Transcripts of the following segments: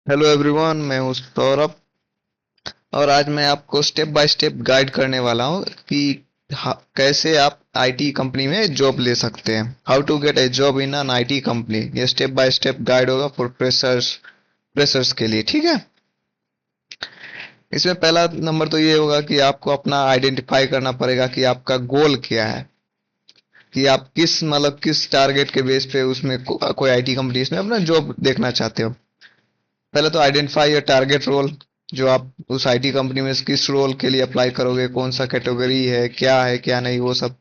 Hello everyone, मैं हूँ सौरभ। और आज मैं आपको स्टेप बाय स्टेप गाइड करने वाला हूँ कि कैसे आप आईटी कंपनी में जॉब ले सकते हैं। How to get a job in an IT company. ये स्टेप बाय स्टेप गाइड होगा फॉर फ्रेशर्स फ्रेशर्स के लिए, ठीक है। इसमें पहला नंबर तो ये होगा कि आपको अपना आइडेंटिफाई करना पड़ेगा कि आपका गोल क्या है, कि आप किस टारगेट के बेस पे उसमें कोई आईटी कंपनी में अपना जॉब देखना चाहते हो। पहले तो आइडेंटिफाई योर टारगेट रोल, जो आप उस आईटी कंपनी में किस रोल के लिए अप्लाई करोगे, कौन सा कैटेगरी है क्या नहीं, वो सब।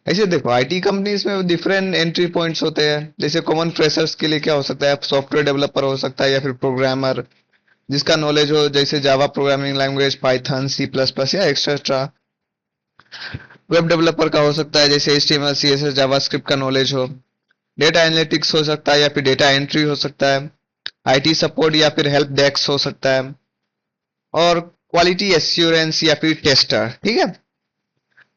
ऐसे देखो, आईटी कंपनीज में डिफरेंट एंट्री पॉइंट्स होते हैं। जैसे कॉमन फ्रेशर्स के लिए क्या हो सकता है, सॉफ्टवेयर डेवलपर हो सकता है या फिर प्रोग्रामर जिसका नॉलेज हो, जैसे Java programming language, Python, C plus plus या एक्सेट्रा। वेब डेवलपर का हो सकता है जैसे HTML CSS जावास्क्रिप्ट का नॉलेज हो। डेटा एनालिटिक्स हो सकता है या फिर डेटा एंट्री हो सकता है। आईटी सपोर्ट या फिर हेल्प डेस्क हो सकता है। और क्वालिटी एश्योरेंस या फिर टेस्टर, ठीक है।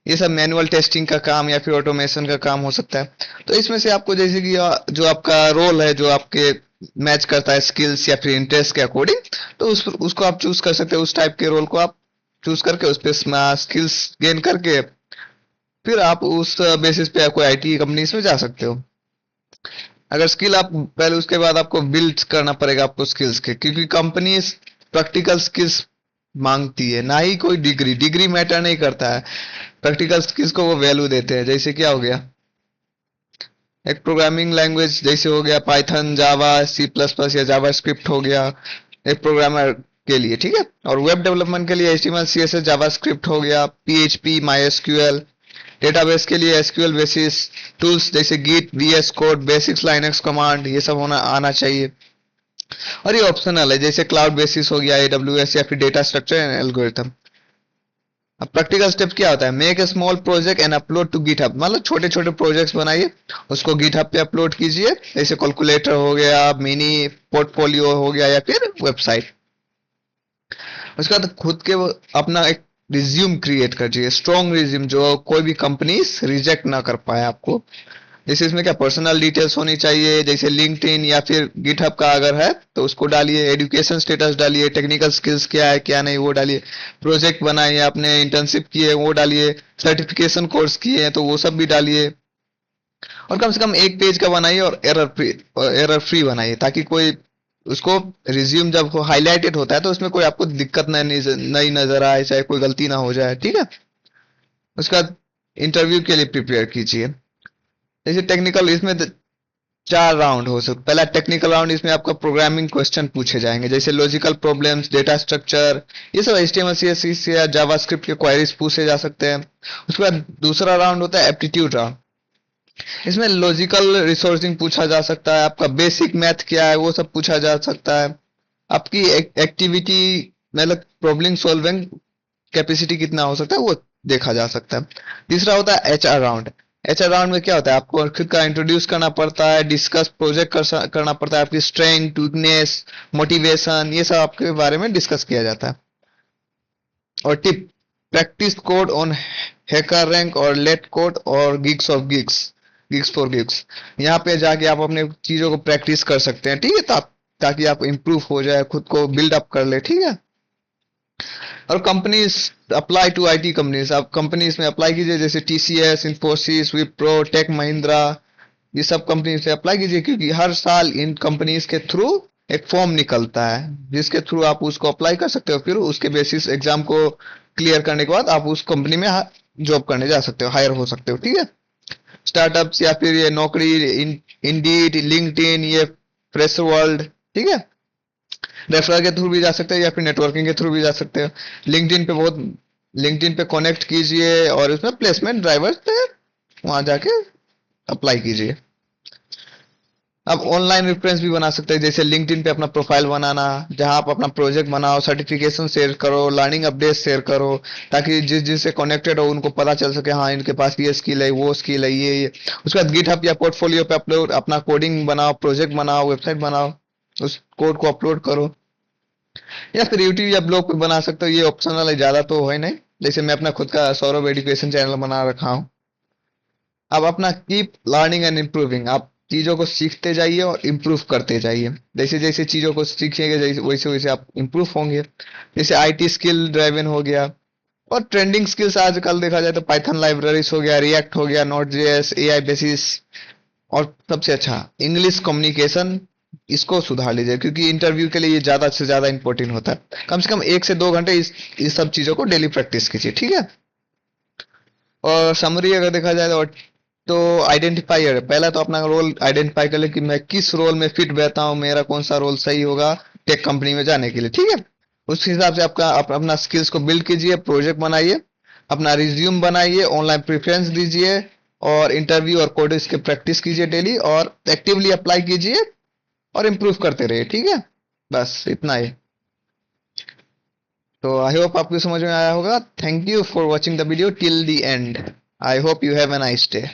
ये सब मैनुअल टेस्टिंग का काम या फिर ऑटोमेशन का काम हो सकता है। तो इसमें से आपको जैसे कि जो आपका रोल है, जो आपके मैच करता है स्किल्स या फिर इंटरेस्ट के अकॉर्डिंग, तो उसको आप चूज कर सकते हो। उस टाइप के रोल को आप चूज करके उस पर स्किल्स गेन करके फिर आप उस बेसिस पे कोई आईटी कंपनीज में जा सकते हो। अगर स्किल आप पहले, उसके बाद आपको बिल्ड करना पड़ेगा आपको स्किल्स के, क्योंकि कंपनी प्रैक्टिकल स्किल्स मांगती है, ना ही कोई डिग्री। डिग्री मैटर नहीं करता है, प्रैक्टिकल स्किल्स को वो वैल्यू देते हैं। जैसे क्या हो गया, एक प्रोग्रामिंग लैंग्वेज जैसे हो गया पाइथन, जावा, सी प्लस प्लस या जावा स्क्रिप्ट हो गया एक प्रोग्रामर के लिए, ठीक है। और वेब डेवलपमेंट के लिए HTML CSS जावा स्क्रिप्ट हो गया, PHP, MySQL। डेटाबेस के लिए SQL बेसिस टूल्स जैसे Git, VS code, basics, Linux command, ये सब होना आना चाहिए। और ये ऑप्शनल है, जैसे क्लाउड बेसिस हो गया, AWS या फिर डेटा स्ट्रक्चर एंड एल्गोरिथम। अब प्रैक्टिकल स्टेप क्या होता है, make a small project and upload to GitHub. मतलब छोटे छोटे प्रोजेक्ट्स बनाइए, उसको गिटहब पे अपलोड कीजिए। जैसे कैलकुलेटर हो गया, मिनी पोर्टफोलियो हो गया या फिर वेबसाइट। उसके बाद खुद के अपना एक रिज्यूम क्रिएट करिए, स्ट्रॉन्ग रिज्यूम जो कोई भी कंपनी रिजेक्ट ना कर पाए आपको। जैसे इसमें क्या पर्सनल डिटेल्स होनी चाहिए, जैसे लिंक्डइन या फिर गिटहब का अगर है तो उसको डालिए, एजुकेशन स्टेटस डालिए, टेक्निकल स्किल्स क्या है क्या नहीं वो डालिए, प्रोजेक्ट बनाए आपने, इंटर्नशिप किए वो डालिए, सर्टिफिकेशन कोर्स किए हैं तो वो सब भी डालिए। और कम से कम एक पेज का बनाइए और एरर फ्री बनाइए, ताकि कोई उसको रिज्यूम जब हाईलाइटेड होता है तो उसमें कोई आपको दिक्कत नहीं नजर आए, चाहे कोई गलती ना हो जाए, ठीक है। उसके बाद इंटरव्यू के लिए प्रिपेयर कीजिए। जैसे टेक्निकल, इसमें 4 राउंड हो सकते। पहला टेक्निकल राउंड, इसमें आपका प्रोग्रामिंग क्वेश्चन पूछे जाएंगे, जैसे लॉजिकल प्रॉब्लम्स, डेटा स्ट्रक्चर, ये सब HTML CSS या जावास्क्रिप्ट के क्वेरीज पूछे जा सकते हैं। उसके बाद दूसरा राउंड होता है एप्टीट्यूड राउंड। इसमें लॉजिकल रिसोर्सिंग पूछा जा सकता है, आपका बेसिक मैथ क्या है वो सब पूछा जा सकता है, आपकी एक्टिविटी मतलब प्रॉब्लम सॉल्विंग कैपेसिटी कितना हो सकता है वो देखा जा सकता है। तीसरा होता है HR राउंड। HR राउंड में क्या होता है, आपको खुद का इंट्रोड्यूस करना पड़ता है, डिस्कस प्रोजेक्ट करना पड़ता है, आपकी स्ट्रेंथ, वीकनेस, मोटिवेशन, ये सब आपके बारे में डिस्कस किया जाता है। और tip, practice code on hacker rank और लेट कोड और gigs of gigs, gigs for gigs. यहाँ पे जाके आप अपने चीजों को प्रैक्टिस कर सकते हैं, ठीक है। ताकि आप इम्प्रूव हो जाए, खुद को बिल्ड अप कर ले, ठीक है। और companies apply to IT companies, आप कंपनीज में अप्लाई कीजिए, जैसे TCS, इंफोसिस, विप्रो, टेक महिंद्रा, ये सब कंपनी से अप्लाई कीजिए, क्योंकि हर साल इन कंपनीज के थ्रू एक फॉर्म निकलता है जिसके थ्रू आप उसको अप्लाई कर सकते हो। फिर उसके बेसिस एग्जाम को क्लियर करने के बाद आप उस कंपनी में जॉब करने जा सकते हो, हायर हो सकते हो, ठीक है। स्टार्टअप्स या फिर ये नौकरी, इंडीड, लिंक्डइन, ये फ्रेशर वर्ल्ड, ठीक है। रेफरल के थ्रू भी जा सकते हैं या फिर नेटवर्किंग के थ्रू भी जा सकते हैं। लिंक्डइन पे बहुत लिंक्डइन पे कनेक्ट कीजिए और उसमें प्लेसमेंट ड्राइवर्स पे वहां जाके अप्लाई कीजिए। अब ऑनलाइन रेफरेंस भी बना सकते हैं, जैसे लिंक्डइन पे अपना प्रोफाइल बनाना, जहां आप अपना प्रोजेक्ट बनाओ, सर्टिफिकेशन शेयर करो, लर्निंग अपडेट शेयर करो, ताकि जिससे कनेक्टेड हो उनको पता चल सके हाँ इनके पास ये स्किल है, वो स्किल है, ये। उसके बाद गिटहब या पोर्टफोलियो पे अपलोड अपना कोडिंग बनाओ, प्रोजेक्ट बनाओ, वेबसाइट बनाओ, उस कोड को अपलोड करो। या फिर यूट्यूब या ब्लॉग पे बना सकते हो, ये ऑप्शनल है, ज्यादा तो है नहीं। जैसे मैं अपना खुद का सौरभ एजुकेशन चैनल बना रखा हूँ। अब अपना कीप लर्निंग एंड इम्प्रूविंग, आप चीज़ों को सीखते जाइए और इम्प्रूव करते जाइए। जैसे जैसे चीज़ों को सीखेंगे जैसे वैसे वैसे आप इम्प्रूव होंगे। जैसे आईटी स्किल ड्राइवन हो गया, और ट्रेंडिंग स्किल्स आजकल देखा जाए तो पाइथन लाइब्रेरीज हो गया, रिएक्ट हो गया, नोट जेएस, एआई बेसिस, और सबसे अच्छा इंग्लिश कम्युनिकेशन, इसको सुधार लीजिए क्योंकि इंटरव्यू के लिए ये ज़्यादा से ज़्यादा इंपॉर्टेंट होता है। कम से कम 1 से 2 घंटे इस सब चीज़ों को डेली प्रैक्टिस कीजिए, ठीक है। और समरी अगर देखा जाए तो आइडेंटिफायर, पहला तो अपना रोल आइडेंटिफाई कर ले कि मैं किस रोल में फिट बैठता हूँ, मेरा कौन सा रोल सही होगा टेक कंपनी में जाने के लिए, ठीक है। उस हिसाब से अपना स्किल्स को बिल्ड कीजिए, प्रोजेक्ट बनाइए, अपना रिज्यूम बनाइए, ऑनलाइन प्रेफरेंस दीजिए, और इंटरव्यू और कोडिंग्स के प्रैक्टिस कीजिए डेली, और एक्टिवली अप्लाई कीजिए और इम्प्रूव करते रहिए, ठीक है। बस इतना ही। तो आई होप आपको समझ में आया होगा। Thank you for watching the video till the end. I hope you have a nice day।